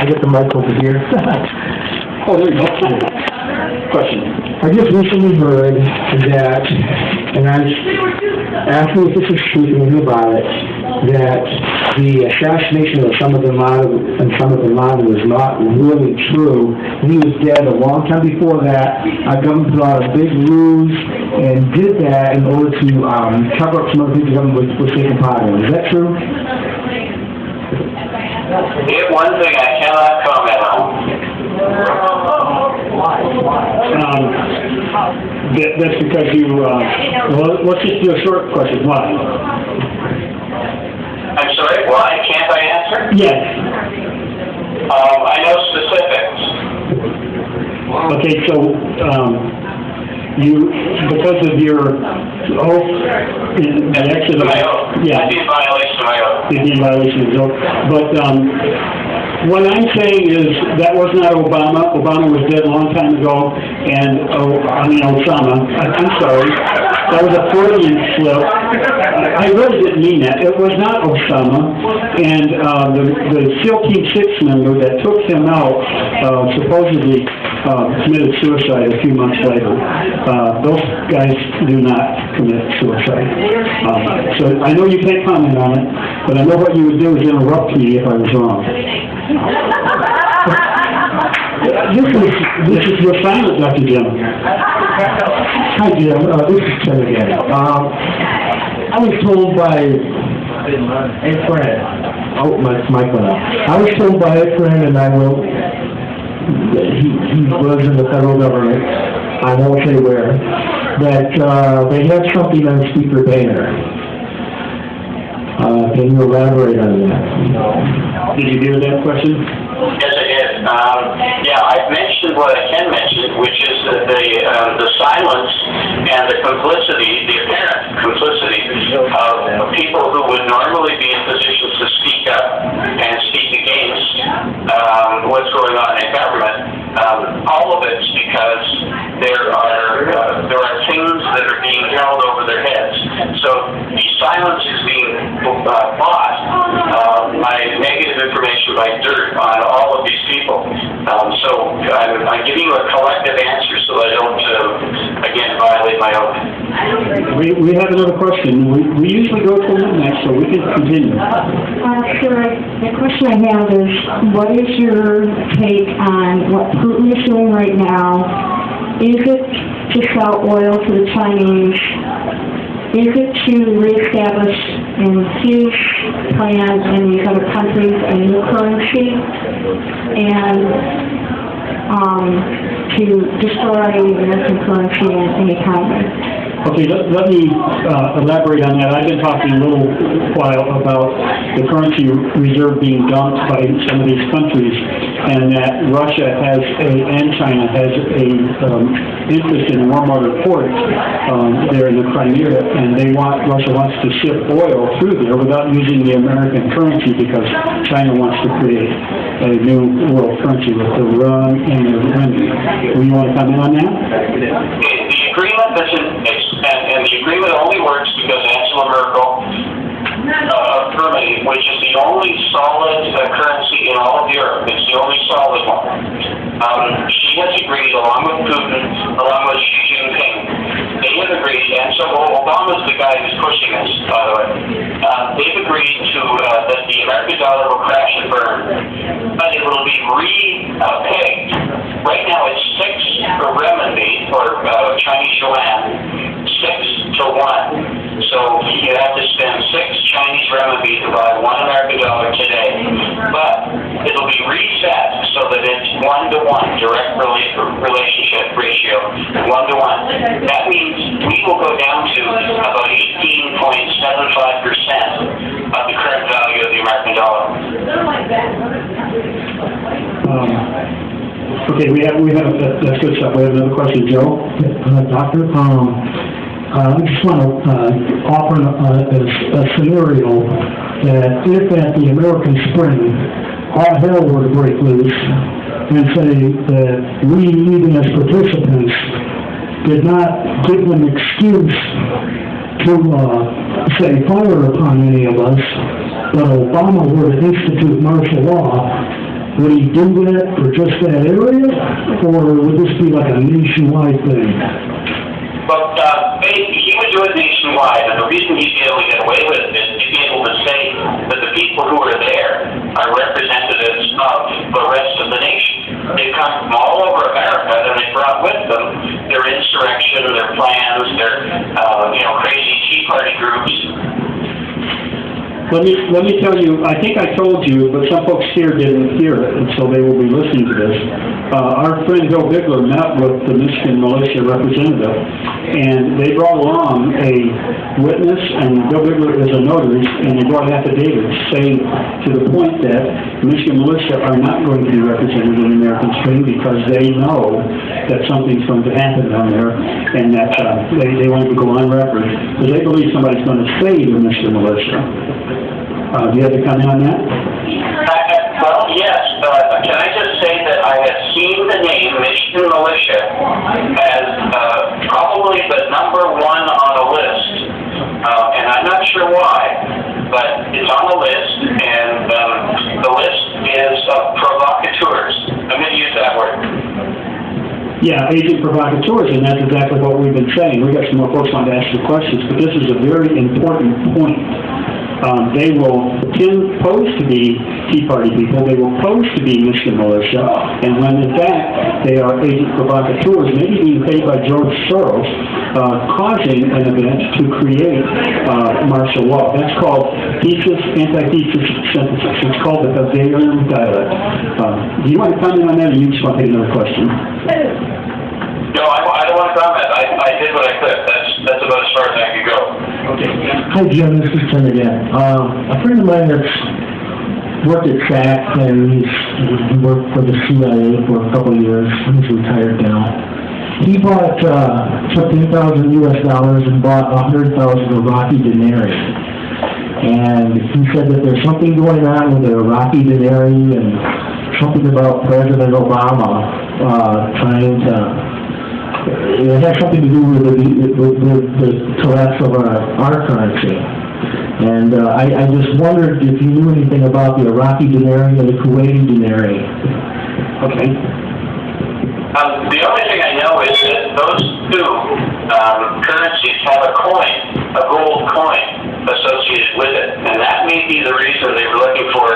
get the mic over here. Oh, there you go. Question. I just recently heard that, and I asked me if this is true, and knew about it, that the assassination of Osama bin Laden was not really true. He was dead a long time before that. Our government put out a big ruse and did that in order to cover up some other things the government was taking part in. Is that true? One thing I cannot comment on. That's because you, well, let's just do a short question. Why? I'm sorry, why can't I answer? Yes. I know specifics. Okay, so, you, because of your oath in the action of... My oath. Yeah. I'd be in violation of my oath. You'd be in violation of his oath. But, what I'm saying is that was not Obama. Obama was dead a long time ago, and, Osama. I'm sorry. That was a Freudian slip. I really didn't mean that. It was not Osama. And the SEAL Team 6 member that took him out supposedly committed suicide a few months later. Those guys do not commit suicide. So I know you can't comment on it, but I know what you would do is interrupt me if I was wrong. This is your silent, Dr. Jim. Hi, Jim. This is Tim again. I was told by a friend. Oh, my mic went out. I was told by a friend, and I will. He was in the federal government. I won't say where. That they have something on Speaker Boehner. Can you elaborate on that? Did you hear that question? Yes, I did. I've mentioned what I can mention, which is the silence and the complicity, the apparent complicity of people who would normally be in positions to speak up and speak against what's going on in government. All of it's because there are things that are being held over their heads. So the silence is being bought by negative information, by dirt on all of these people. So I'm giving you a collective answer so that I don't, again, violate my oath. We have another question. We usually go till midnight, so we can continue. Sir, the question I have is, what is your take on what Putin is doing right now? Is it to sell oil to the Chinese? Is it to reestablish and infuse plans in these other countries a new currency and to destroy the American currency and economy? Okay, let me elaborate on that. I've been talking a little while about the currency reserve being dumped by some of these countries, and that Russia and China has a interest in warm water ports there in the Crimea, and Russia wants to ship oil through there without using the American currency because China wants to create a new world currency with the yuan and the renminbi. Do you want to comment on that? The agreement doesn't, and the agreement only works because Angela Merkel of Germany, which is the only solid currency in all of Europe. It's the only solid one. She has agreed, along with Putin, along with Xi Jinping. They have agreed, and so Obama's the guy who's pushing this, by the way. They've agreed to that the American dollar will crash and burn, but it will be re-pegged. Right now it's 6 for renminbi, or Chinese yuan, 6 to 1. So you have to spend 6 Chinese renminbi to buy 1 American dollar today. But it'll be reset so that it's 1-to-1, direct relationship ratio, 1-to-1. That means we will go down to about 18.75% of the current value of the American dollar. Okay, that's good stuff. We have another question, Joe. Doctor, I just want to offer a scenario that if at the American Spring all hell were to break loose and say that we, even as participants, did not give them excuse to, say, fire upon any of us, but Obama were to institute martial law, Would he do that for just that area, or would this be like a nationwide thing? But he would do it nationwide, and the reason he'd be able to get away with it is he'd be able to say that the people who are there are representatives of the rest of the nation. They come from all over America, and they brought with them their insurrection, their plans, their crazy Tea Party groups. Let me tell you, I think I told you, but some folks here didn't hear it, and so they will be listening to this. Our friend Bill Bigler met with the Michigan militia representative, and they brought along a witness, and Bill Bigler is a notary, and they brought affidavits saying to the point that Michigan militia are not going to be represented in American Spring because they know that something's going to happen down there, and that they want to go on record, because they believe somebody's going to save the Michigan militia. Do you have to comment on that? Well, yes. Can I just say that I have seen the name Michigan Militia as probably the number one on a list, and I'm not sure why, but it's on the list, and the list is of provocateurs. I'm going to use that word. Yeah, agent provocateurs, and that's exactly what we've been saying. We've got some more folks on to ask you questions, but this is a very important point. They will pose to be Tea Party people, they will pose to be Michigan militia, and when in fact they are agent provocateurs, maybe being paid by George Soros, causing an event to create martial law. That's called anti-thesis synthesis. It's called the Hegelian dialect. Do you want to comment on that, or you just want to take another question? No, I don't want to comment. I did what I could. That's about as far as I could go. Okay. Hi, Jim, this is Tim again. A friend of mine that's worked at SAC, and he worked for the CIA for a couple of years. He's retired now. He bought, took $10,000 US and bought 100,000 Iraqi dinari. And he said that there's something going on with the Iraqi dinari and something about President Obama trying to... It has something to do with the collapse of our currency. And I just wondered if you knew anything about the Iraqi dinari and the Kuwaiti dinari. Okay. The only thing I know is that those two currencies have a coin, a gold coin, associated with it. And that may be the reason they were looking for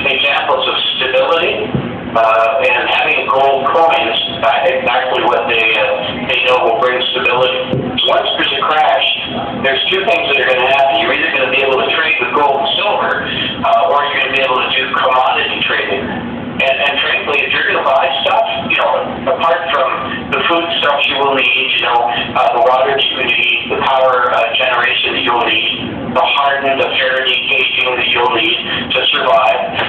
examples of stability. And having gold coins, exactly what they know will bring stability. Once there's a crash, there's two things that are going to happen. You're either going to be able to trade with gold and silver, or you're going to be able to do commodity trading. And frankly, if you're going to buy stuff, apart from the food stuff you will need, the water that you need, the power generation that you'll need, the hardened, the Faraday caging that you'll need to survive,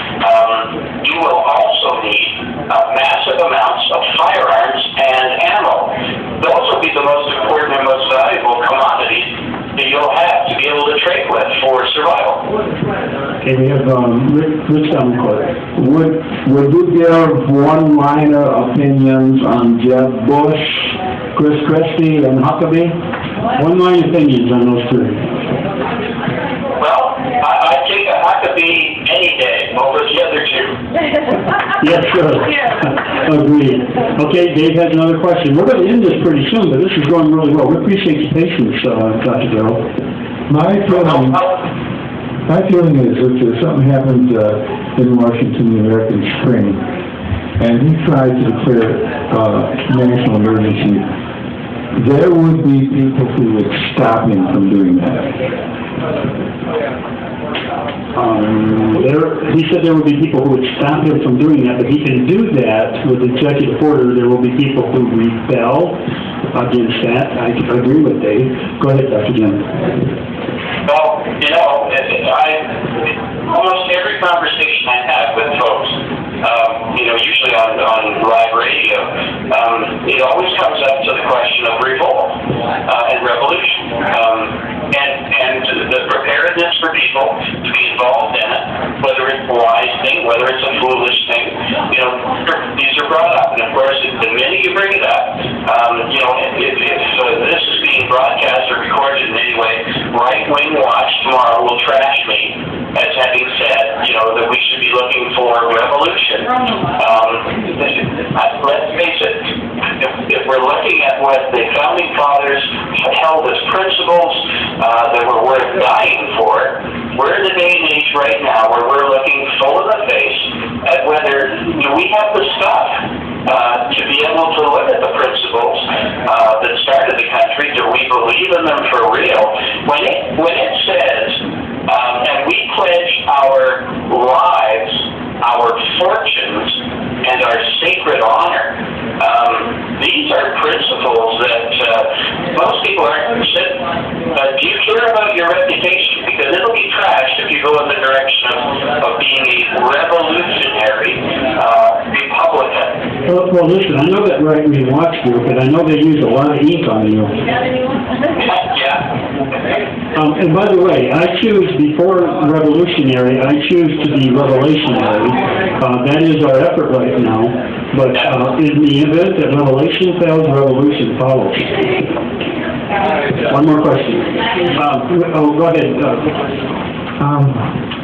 you will also need massive amounts of firearms and ammo. Those will be the most important and most valuable commodities that you'll have to be able to trade with for survival. Okay, we have Rich down the court. Would you give one-liner opinions on Jeb Bush, Chris Christie, and Huckabee? One-line opinions on those three. Well, I'd take a Huckabee any day over the other two. Yes, sir. Agreed. Okay, Dave has another question. We're going to end this pretty soon, but this is going really well. We appreciate your patience, Dr. Garrow. My feeling is if something happens in Washington, the American Spring, and he tried to declare national emergency, there would be people who would stop him from doing that. He said there would be people who would stop him from doing that, but he can do that with executive order. There will be people who rebel against that. I agree with Dave. Go ahead, Dr. Jim. Well, almost every conversation I have with folks, usually on live radio, it always comes up to the question of revolt and revolution, and the preparedness for people to be involved in it, whether it's a wise thing, whether it's a foolish thing. These are brought up, and of course, the minute you bring it up, if this is being broadcast or recorded in any way, right-wing watch tomorrow will trash me as having said, that we should be looking for revolution. Let's face it, if we're looking at what the Founding Fathers held as principles that were worth dying for, we're in the day and age right now where we're looking full in the face at whether do we have the stuff to be able to look at the principles that started the country. Do we believe in them for real? When it says, and we pledge our lives, our fortunes, and our sacred honor, these are principles that most people aren't considering. Do you care about your reputation? Because it'll be trashed if you go in the direction of being a revolutionary Republican. Well, listen, I know that right-wing watch group, and I know they use a lot of ink on you. Yeah. And by the way, I choose, before revolutionary, I choose to be revelationary. That is our effort right now. But in the event that revelation fails, revolution follows. One more question. Go ahead.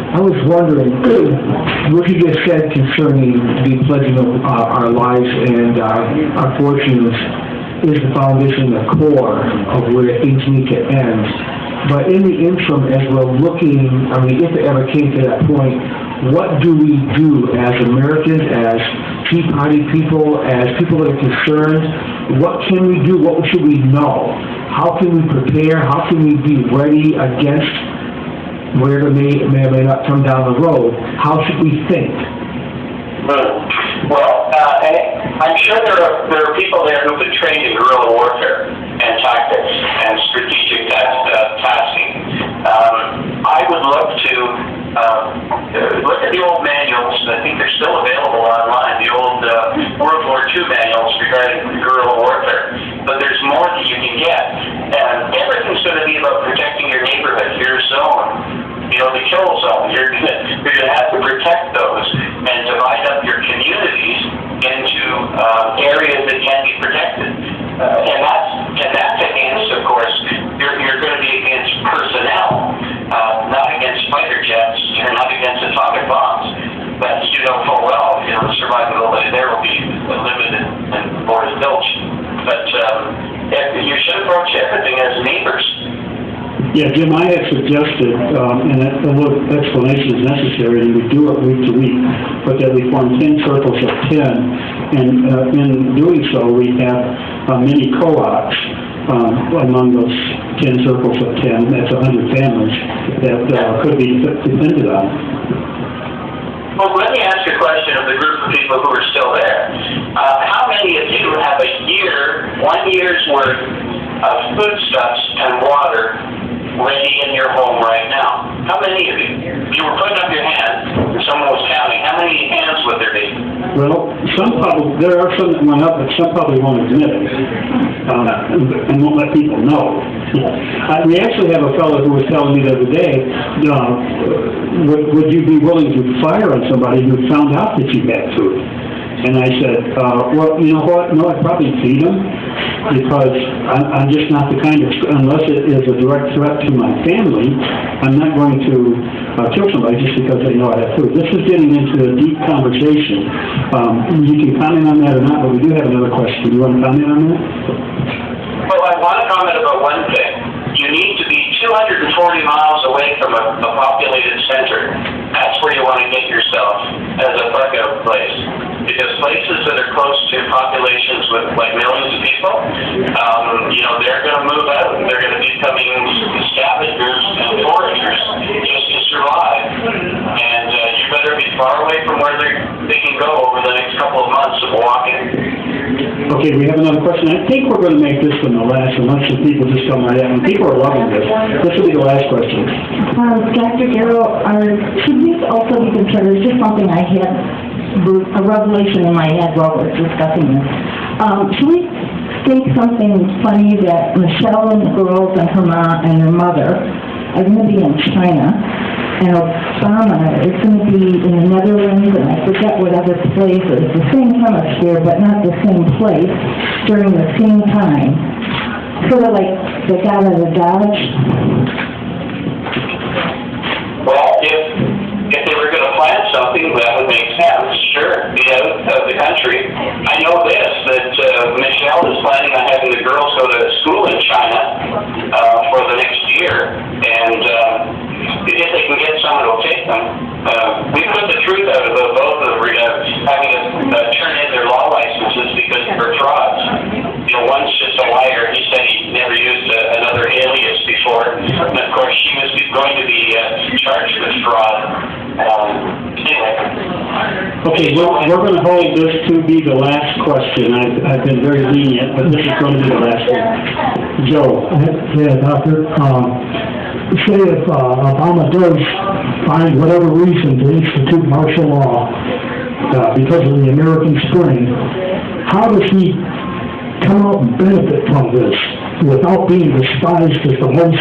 I was wondering, what you just said concerning the pledging of our lives and our fortunes is the foundation, the core of where things need to end. But in the interim, as we're looking, if it ever came to that point, what do we do as Americans, as Tea Party people, as people that are concerned? What can we do? What should we know? How can we prepare? How can we be ready against whatever may or may not come down the road? How should we think? Well, I'm sure there are people there who've been trained in guerrilla warfare and tactics and strategic tasking. I would look to look at the old manuals. I think they're still available online. The old World War II manuals regarding guerrilla warfare. But there's more that you can get, and everything's going to be about protecting your neighborhood, your zone. The kill zone. You're going to have to protect those and divide up your communities into areas that can be protected. And that's against, of course, you're going to be against personnel, not against fighter jets, or not against atomic bombs. That's, full well, the survivability there will be limited and more zilch. But you should approach everything as neighbors. Yeah, Jim, I had suggested, and a little explanation is necessary, and we do it week to week, but that we form 10 circles of 10, and in doing so, we have many co-ops among those 10 circles of 10, that's 100 families, that could be depended on. Well, let me ask you a question of the group of people who are still there. How many of you have 1 year's worth of foodstuffs and water ready in your home right now? How many of you? If you were putting up your hand and someone was counting, how many hands would there be? Well, there are some that went up, but some probably won't admit it, and won't let people know. We actually have a fellow who was telling me the other day, would you be willing to fire on somebody who found out that you had food? And I said, well, you know what? No, I'd probably feed them, because I'm just not the kind of, unless it is a direct threat to my family, I'm not going to kill somebody just because they know I have food. This is getting into a deep conversation. You can comment on that or not, but we do have another question. Do you want to comment on that? Well, I want to comment about one thing. You need to be 240 miles away from a populated center. That's where you want to get yourself as a bug-out place. Because places that are close to populations with like millions of people, they're going to move out. They're going to be becoming scavengers and foragers just to survive. And you better be far away from where they can go over the next couple of months of walking. Okay, we have another question. I think we're going to make this one the last, unless the people just come right out. And people are loving this. This will be the last question. Dr. Garrow, should we also be considered, just something I had, a revelation in my head while we're discussing this. Should we think something funny that Michelle and the girls and her mom and her mother are going to be in China, and Obama is going to be in the Netherlands, and I forget what other places, the same hemisphere, but not the same place, during the same time. Sort of like they got out of Dodge. Well, if Okay, we're gonna hold this to be the last question. I've been very lenient, but this is gonna be the last one. Joe? Yeah, Doctor, say if Obama does find whatever reason to institute martial law because of the American Spring, how does he come out and benefit from this without being despised as the most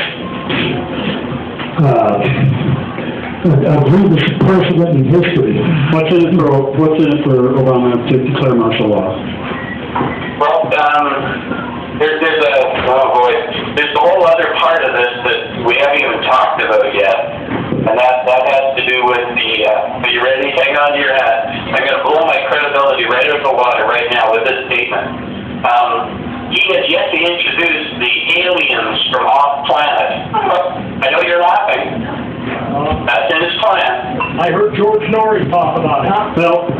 grievous precedent in history? What's in it for Obama to declare martial law? Well, there's there's a whole other part of this that we haven't even talked about yet, and that has to do with are you ready? Hang on to your hat. I'm going to blow my credibility right out of the water right now with this statement. He has yet to introduce the aliens from off planet. I know you're laughing. That's in his plan. I heard George Norrie talk about it. Well,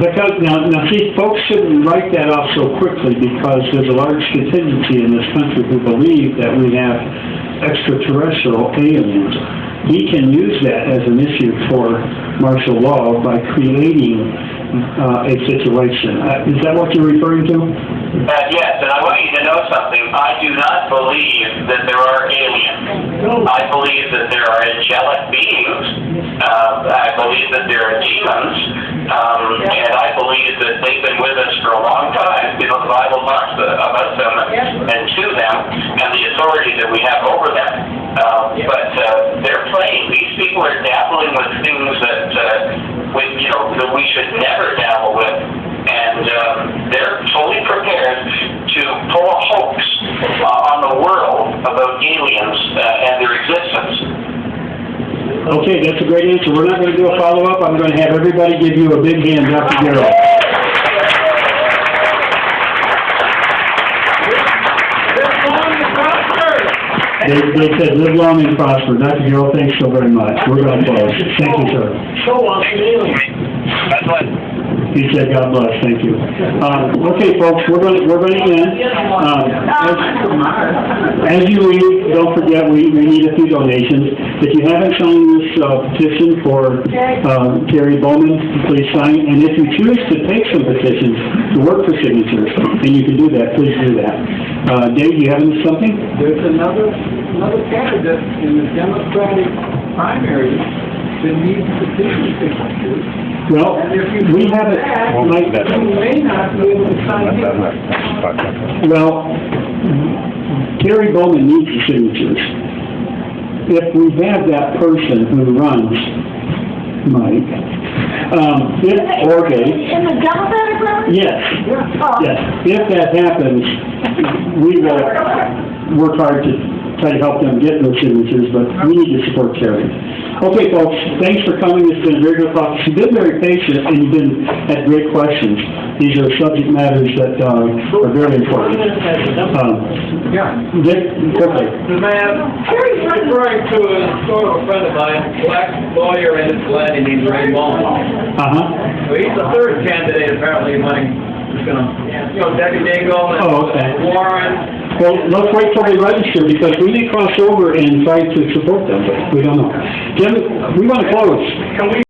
because now see, folks shouldn't write that off so quickly because there's a large contingency in this country who believe that we have extraterrestrial aliens. He can use that as an issue for martial law by creating a situation. Is that what you're referring to? Yes, and I want you to know something. I do not believe that there are aliens. I believe that there are angelic beings. I believe that there are demons. And I believe that they've been with us for a long time. You know, the Bible talks about them and to them and the authority that we have over them. But they're playing. These people are dabbling with things that we should never dabble with. And they're fully prepared to pull a hoax on the world about aliens and their existence. Okay, that's a great answer. We're not going to do a follow-up. I'm going to have everybody give you a big hand, Dr. Garrow. They said live long and prosper. Dr. Garrow, thanks so very much. We're going to close. Thank you, sir. Show on the aliens. That's what. He said, God bless. Thank you. Okay, folks, we're going to end. As you leave, don't forget we need a few donations. If you haven't signed this petition for Terry Bowman, please sign. And if you choose to take some petitions to work for signatures, and you can do that, please do that. Dave, do you have something? There's another candidate in the Democratic primary that needs petition signatures. Well, we haven't. You may not be able to sign it. Well, Terry Bowman needs the signatures. If we have that person who runs, Mike, or Dave. In the Democratic primary? Yes. Yes. If that happens, we will work hard to try to help them get those signatures, but we need to support Terry. Okay, folks, thanks for coming. It's been a very good talk. You've been very patient and you've had great questions. These are subject matters that are very important. Dick, quickly. The man referring to a sort of a friend of mine, black lawyer in his land, named Ray Bowman. So he's the third candidate apparently running. He's gonna, Debbie Daigle and Warren. Well, let's wait till they register because we may cross over and try to support them, but we don't know. Jim, we want to close. Can we